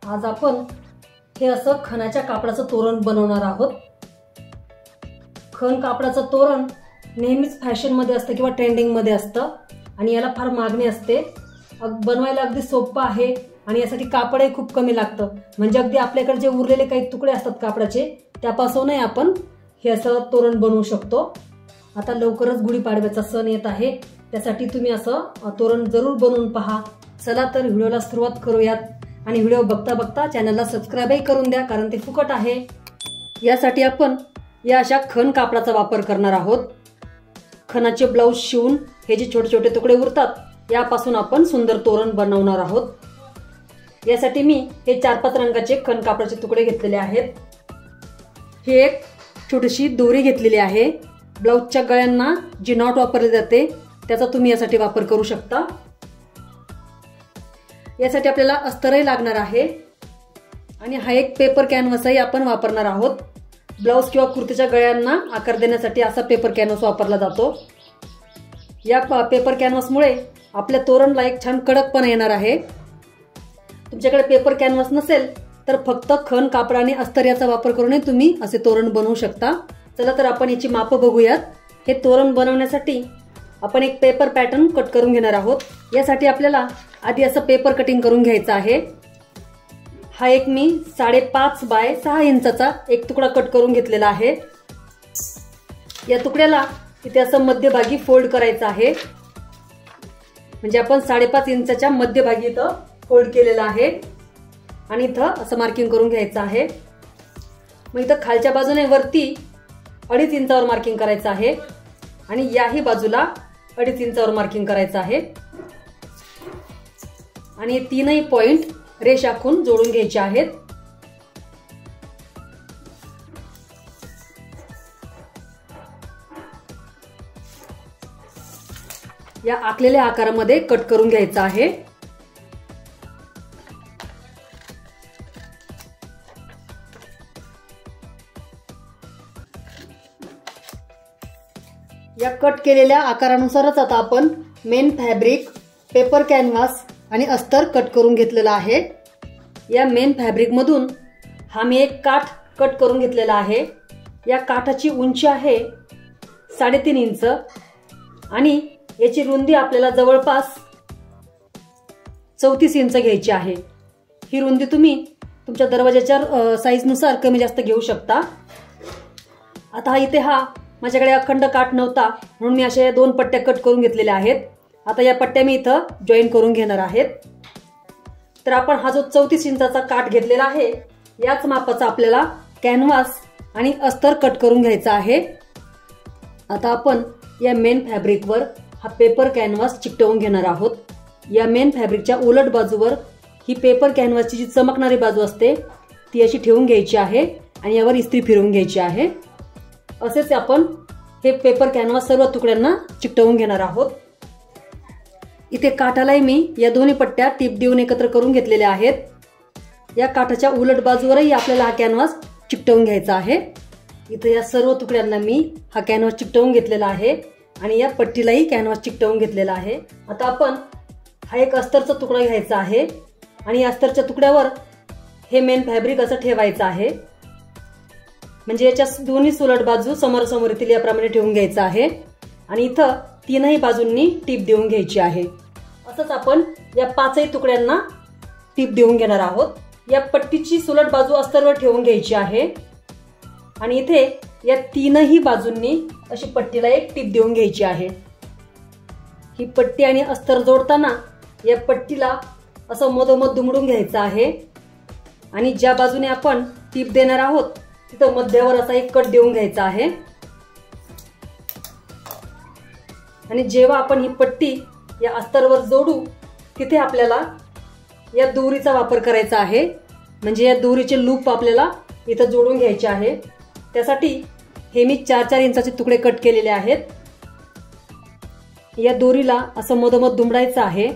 आज आपण हे असं खणाच्या कापडाचं तोरण बनवणार आहोत। खण कापडाचं तोरण नेहमीच फॅशन मध्ये असतं किंवा ट्रेंडिंग मध्ये असतं आणि याला फार मागणी असते। बनवायला अगदी सोपं आहे आणि यासाठी कापडही खूप कमी लागतं। म्हणजे अगदी आपल्याकडे जे उरलेले काही तुकडे असतात कापडाचे त्यापासूनही आपण हे असं तोरण बनवू शकतो। आता लवकरच गुढीपाडव्याचा सण येत आहे, त्यासाठी तुम्ही असं तोरण जरूर बनवून पहा। चला तर व्हिडिओला सुरुवात करूयात आणि व्हिडिओ बघता बघता चॅनलला सबस्क्राइबही करून द्या, कारण ते फुकट आहे। यासाठी आपण या अशा खण कापडाचा वापर करणार आहोत। खणाचे ब्लाउज शिवून हे जे छोटे छोटे तुकडे उरतात यापासून आपण सुंदर तोरण बनवणार आहोत। यासाठी मी हे 4-5 रंगाचे खण कापडाचे तुकडे घेतलेले आहेत। हे एक छोटीशी दोरी घेतलेली आहे। ब्लाउजच्या गळ्यांना जी नॉट वापरली जाते त्याचा तुम्ही यासाठी वापर करू शकता। यासाठी आपल्याला अस्तरही लागणार आहे आणि हा एक पेपर कॅनव्हासही आपण वापरणार आहोत। ब्लाउज किंवा कुर्तीच्या गळ्यांना आकार देण्यासाठी असा पेपर कॅनव्हास वापरला जातो। या पेपर कॅनव्हासमुळे आपल्या तोरणला एक छान कडकपणा येणार आहे। तुमच्याकडे पेपर कॅनव्हास नसेल तर फक्त खण कापड आणि अस्तर याचा वापर करूनही तुम्ही असे तोरण बनवू शकता। चला तर आपण याची माप बघूयात। हे तोरण बनवण्यासाठी आपण एक पेपर पॅटर्न कट करून घेणार आहोत। यासाठी आपल्याला आधी असं पेपर कटिंग करून घ्यायचं आहे। हा एक मी 5.5 बाय 6 इंचाचा एक तुकडा कट करून घेतलेला आहे। या तुकड्याला इथे असं मध्यभागी फोल्ड करायचं आहे। म्हणजे आपण 5.5 इंचाच्या मध्यभागी इथं फोल्ड केलेला आहे आणि इथं असं मार्किंग करून घ्यायचं आहे। मग इथं खालच्या बाजूने वरती 2.5 इंचावर मार्किंग करायचं आहे आणि याही बाजूला 2.5 इंचावर मार्किंग करायचं आहे आणि तीनही पॉइंट रेष आखून जोडून घ्यायचे आहेत। या आखलेल्या आकारामध्ये कट करून घ्यायचं आहे। या कट केलेल्या आकारानुसारच आता आपण मेन फॅब्रिक, पेपर कॅनव्हास आणि अस्तर कट करून घेतलेला आहे। या मेन फॅब्रिक मधून हा मी एक काठ कट करून घेतलेला आहे। या काठाची उंची आहे 3.5 इंच आणि याची रुंदी आपल्याला जवळपास 34 इंच घ्यायची आहे। ही रुंदी तुम्ही तुमच्या दरवाजाच्या साईज नुसार कमी जास्त घेऊ शकता। आता इथे हा माझ्याकडे अखंड काठ नव्हता म्हणून मी अशा 2 पट्ट्या कट करून घेतलेल्या आहेत। आता या पट्ट्या मी इथं जॉईन करून घेणार आहेत। तर आपण हा जो 34 इंचाचा काठ घेतलेला आहे याच मापाचा आपल्याला कॅनव्हास आणि अस्तर कट करून घ्यायचा आहे। आता आपण या मेन फॅब्रिकवर हा पेपर कॅनव्हास चिकटवून घेणार आहोत। या मेन फॅब्रिकच्या उलट बाजूवर ही पेपर कॅनव्हासची जी चमकणारी बाजू असते ती अशी ठेवून घ्यायची आहे आणि यावर इस्त्री फिरवून घ्यायची आहे। असेच आपण हे पेपर कॅनव्हास सर्व तुकड्यांना चिकटवून घेणार आहोत। इथे काठालाही मी या दोन्ही पट्ट्या टीप देऊन एकत्र करून घेतलेल्या आहेत। या काठाच्या उलट बाजूवरही आपल्याला हा कॅनव्हास चिकटवून घ्यायचा आहे। इथे या सर्व तुकड्यांना मी हा कॅनव्हास चिकटवून घेतलेला आहे आणि या पट्टीलाही कॅनव्हास चिकटवून घेतलेला आहे। आता आपण हा एक अस्तरचा तुकडा घ्यायचा आहे आणि या अस्तरच्या तुकड्यावर हे मेन फॅब्रिक असं ठेवायचं आहे। म्हणजे याच्या दोन्ही उलट बाजू समोरासमोर येतील याप्रमाणे ठेवून घ्यायचं आहे आणि इथं तीनही बाजूंनी टीप देऊन घ्यायची आहे। असंच आपण या 5ही तुकड्यांना टीप देऊन घेणार आहोत। या पट्टीची सुलट बाजू अस्तरवर ठेवून घ्यायची आहे आणि इथे या तीनही बाजूंनी अशी पट्टीला एक टीप देऊन घ्यायची आहे। ही पट्टी आणि अस्तर जोडताना या पट्टीला असं मधोमध दुमडून घ्यायचं आहे आणि ज्या बाजूने आपण टीप देणार आहोत तिथं मध्यावर असा एक कट देऊन घ्यायचा आहे आणि जेव्हा आपण ही पट्टी या अस्तरवर जोडू तिथे आपल्याला या दोरीचा वापर करायचा आहे। म्हणजे या दोरीचे लूप आपल्याला इथं जोडून घ्यायचे आहे। त्यासाठी हे मी 4-4 इंचाचे तुकडे कट केलेले आहेत। या दोरीला असं मधोमध दुमडायचं आहे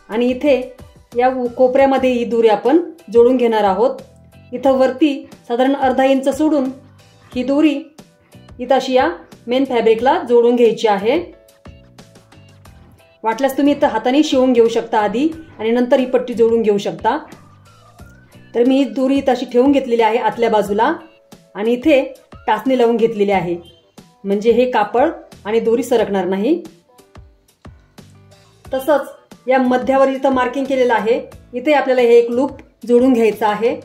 आणि इथे या कोपऱ्यामध्ये ही दोरी आपण जोडून घेणार आहोत। इथं वरती साधारण अर्धा इंच सोडून ही दोरी इथं अशी या मेन फॅब्रिकला जोडून घ्यायची आहे। वाटल्यास तुम्ही इथं हाताने शिवून घेऊ शकता आधी आणि नंतर ही पट्टी जोडून घेऊ शकता। तर मी ही दोरी तशी ठेवून घेतलेली आहे आतल्या बाजूला आणि इथे टाचणी लावून घेतलेली आहे, म्हणजे हे कापड आणि दोरी सरकणार नाही. तसंच या मध्यावर इथं मार्किंग केलेलं आहे, इथे आपल्याला हे एक लूप जोडून घ्यायचं आहे.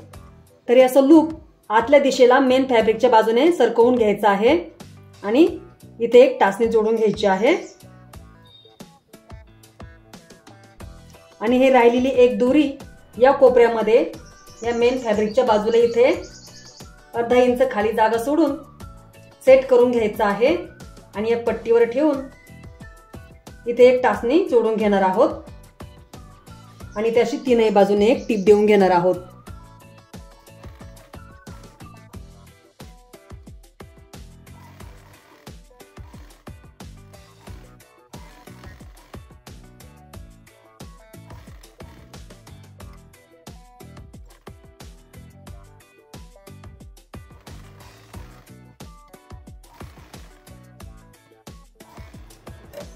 तर हे असं लूप आतल्या दिशेला मेन फॅब्रिकच्या बाजूने सरकवून घ्यायचं आहे आणि इथे एक टाचणी जोडून घ्यायची आहे. आणि हे राहिलेली एक दोरी या कोपऱ्यामध्ये या मेन फॅब्रिकच्या बाजूला इथे अर्धा इंच खाली जागा सोडून सेट करून घ्यायचं आहे आणि या पट्टीवर ठेवून इथे एक टाचणी जोडून घेणार आहोत आणि त्याशी तीनही बाजूने एक टीप देऊन घेणार आहोत.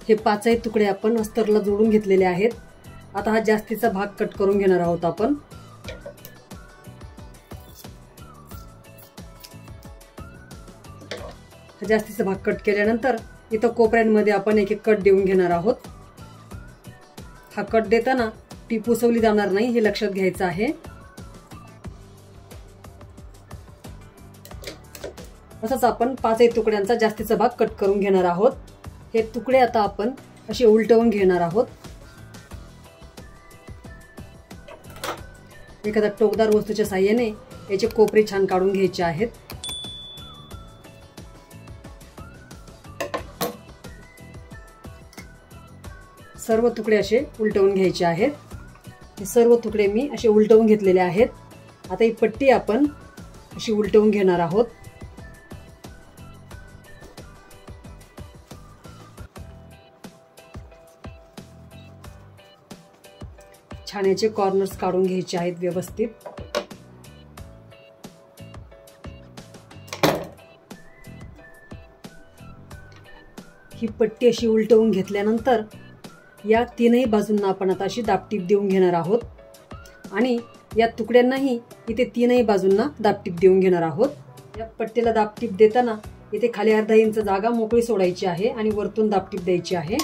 हे पाचही तुकडे आपण अस्तरला जोडून घेतलेले आहेत. आता हा जास्तीचा भाग कट करून घेणार आहोत आपण. हा जास्तीचा भाग कट केल्यानंतर इथं कोपऱ्यांमध्ये आपण एक एक कट देऊन घेणार आहोत. हा कट देताना टीप उसवली जाणार नाही हे लक्षात घ्यायचं आहे. असंच आपण पाचही तुकड्यांचा जास्तीचा भाग कट करून घेणार आहोत. हे तुकडे आता आपण असे उलटवून घेणार आहोत. एखाद्या टोकदार वस्तूच्या साहाय्याने याचे कोपरे छान काढून घ्यायचे आहेत. सर्व तुकडे असे उलटवून घ्यायचे आहेत. हे सर्व तुकडे मी असे उलटवून घेतलेले आहेत. आता ही पट्टी आपण अशी उलटवून घेणार आहोत. छान याचे कॉर्नर्स काढून घ्यायचे आहेत व्यवस्थित. ही पट्टी अशी उलटवून घेतल्यानंतर या तीनही बाजूंना आपण आता अशी दाबटीप देऊन घेणार आहोत आणि या तुकड्यांनाही इथे तीनही बाजूंना दाबटीप देऊन घेणार आहोत. या पट्टीला दाबटीप देताना इथे खाली अर्धा इंच जागा मोकळी सोडायची आहे आणि वरतून दाबटीप द्यायची आहे.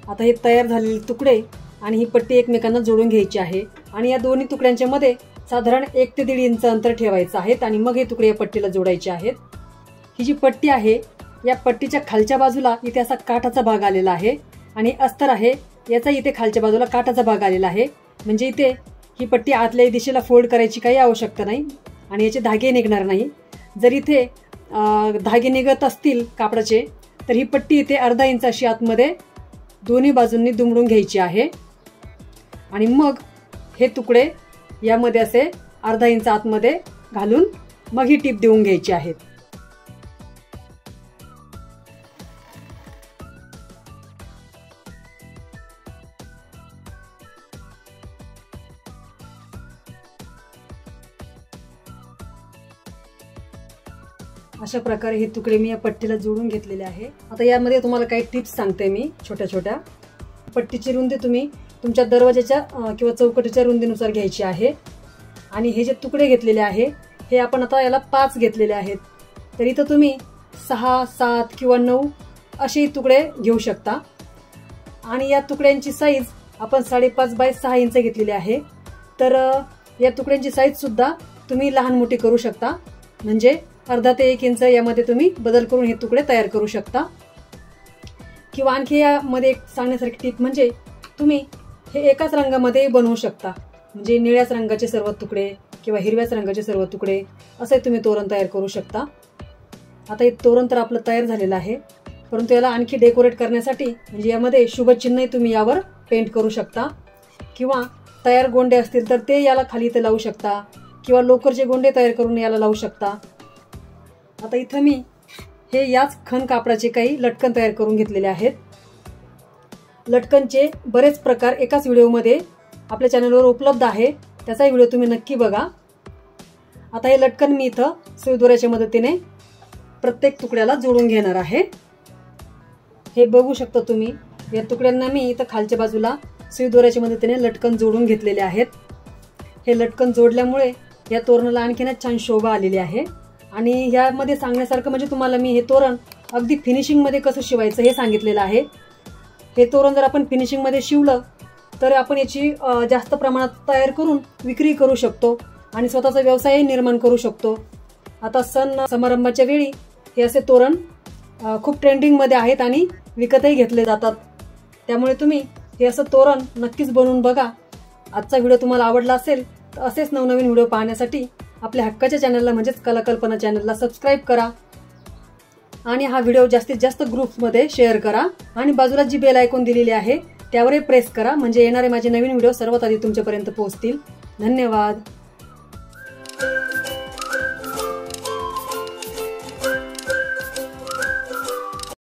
आता हे तयार झालेले तुकडे आणि ही पट्टी एकमेकांना जोडून घ्यायची आहे आणि या दोन्ही तुकड्यांच्या मध्ये साधारण 1 ते 1.5 इंच अंतर ठेवायचं आहे आणि मग हे तुकडे या पट्टीला जोडायचे आहेत. ही जी पट्टी आहे या पट्टीच्या खालच्या बाजूला इथे असा काठाचा भाग आलेला आहे आणि अस्तर आहे याचा इथे खालच्या बाजूला काठाचा भाग आलेला आहे, म्हणजे इथे ही पट्टी आतल्या दिशेला फोल्ड करायची काही आवश्यकता नाही आणि याचे धागे निघणार नाही. जर इथे धागे निघत असतील कापडाचे तर ही पट्टी इथे अर्धा इंच अशी आतमध्ये दोन्ही बाजूंनी दुमडून घ्यायची आहे आणि मग हे तुकडे यामध्ये असे अर्धा इंच आतमध्ये घालून मग ही टीप देऊन घ्यायची आहेत. अशा प्रकारे हे तुकडे मी या पट्टीला जोडून घेतलेले आहे. आता यामध्ये तुम्हाला काही टिप्स सांगते मी छोट्या छोट्या. पट्टीची रुंदी तुम्ही तुमच्या दरवाजाच्या किंवा चौकटीच्या रुंदीनुसार घ्यायची आहे आणि हे जे तुकडे घेतलेले आहे हे आपण आता याला 5 घेतलेले आहेत, तर इथं तुम्ही 6, 7 किंवा 9 असे तुकडे घेऊ शकता. आणि या तुकड्यांची साईज आपण 5.5 बाय 6 इंच घेतलेली आहे. तर या तुकड्यांची साईज सुद्धा तुम्ही लहान मोठी करू शकता, म्हणजे अर्धा ते 1 इंच यामध्ये तुम्ही बदल करून हे तुकडे तयार करू शकता. किंवा आणखी यामध्ये एक सांगण्यासारखी टीप म्हणजे तुम्ही हे एकाच रंगामध्ये बनवू शकता, म्हणजे निळ्याच रंगाचे सर्व तुकडे किंवा हिरव्याच रंगाचे सर्व तुकडे असे तुम्ही तोरण तयार करू शकता. आता हे तोरण तर आपलं तयार झालेलं आहे, परंतु याला आणखी डेकोरेट करण्यासाठी म्हणजे यामध्ये शुभचिन्हही तुम्ही यावर पेंट करू शकता किंवा तयार गोंडे असतील तर ते याला खाली इथे लावू शकता किंवा लोकरचे गोंडे तयार करून याला लावू शकता. आता इथं मी हे याच खण कापडाचे काही लटकन तयार करून घेतलेले आहेत लटकनचे बरेच प्रकार एकाच व्हिडिओमध्ये आपल्या चॅनलवर उपलब्ध आहे, त्याचाही व्हिडिओ तुम्ही नक्की बघा। आता हे लटकन मी इथं सुई दोऱ्याच्या मदतीने प्रत्येक तुकड्याला जोडून घेणार आहे। हे बघू शकता तुम्ही, या तुकड्यांना मी इथं खालच्या बाजूला सुई दोऱ्याच्या मदतीने लटकन जोडून घेतलेले आहेत। हे लटकन जोडल्यामुळे या तोरणाला आणखीनच छान शोभा आलेली आहे। आणि यामध्ये सांगण्यासारखं म्हणजे तुम्हाला मी हे तोरण अगदी फिनिशिंग मध्ये कसं शिवायचं हे सांगितलेलं आहे। हे तोरण जर आपण फिनिशिंग मध्ये शिवलं तर आपण याची जास्त प्रमाणात तयार करून विक्री करू शकतो आणि स्वतःचा व्यवसाय निर्माण करू शकतो। आता सण समारंभाच्या वेळी हे असे तोरण खूप ट्रेंडिंग मध्ये आहेत आणि विकतही घेतले जातात। त्यामुळे तुम्ही हे असं तोरण नक्कीच बनवून बघा। आजचा व्हिडिओ तुम्हाला आवडला असेल तर असेच नवनवीन व्हिडिओ पाहण्यासाठी आपल्या हक्काच्या चॅनलला म्हणजेच कलाकल्पना चॅनलला सबस्क्राईब करा आणि हा व्हिडिओ जास्तीत जास्त ग्रुप्समध्ये शेअर करा आणि बाजूला जी बेल आयकॉन दिलेली आहे त्यावरही प्रेस करा, म्हणजे येणारे माझे नवीन व्हिडिओ सर्वात आधी तुमच्यापर्यंत पोहोचतील। धन्यवाद।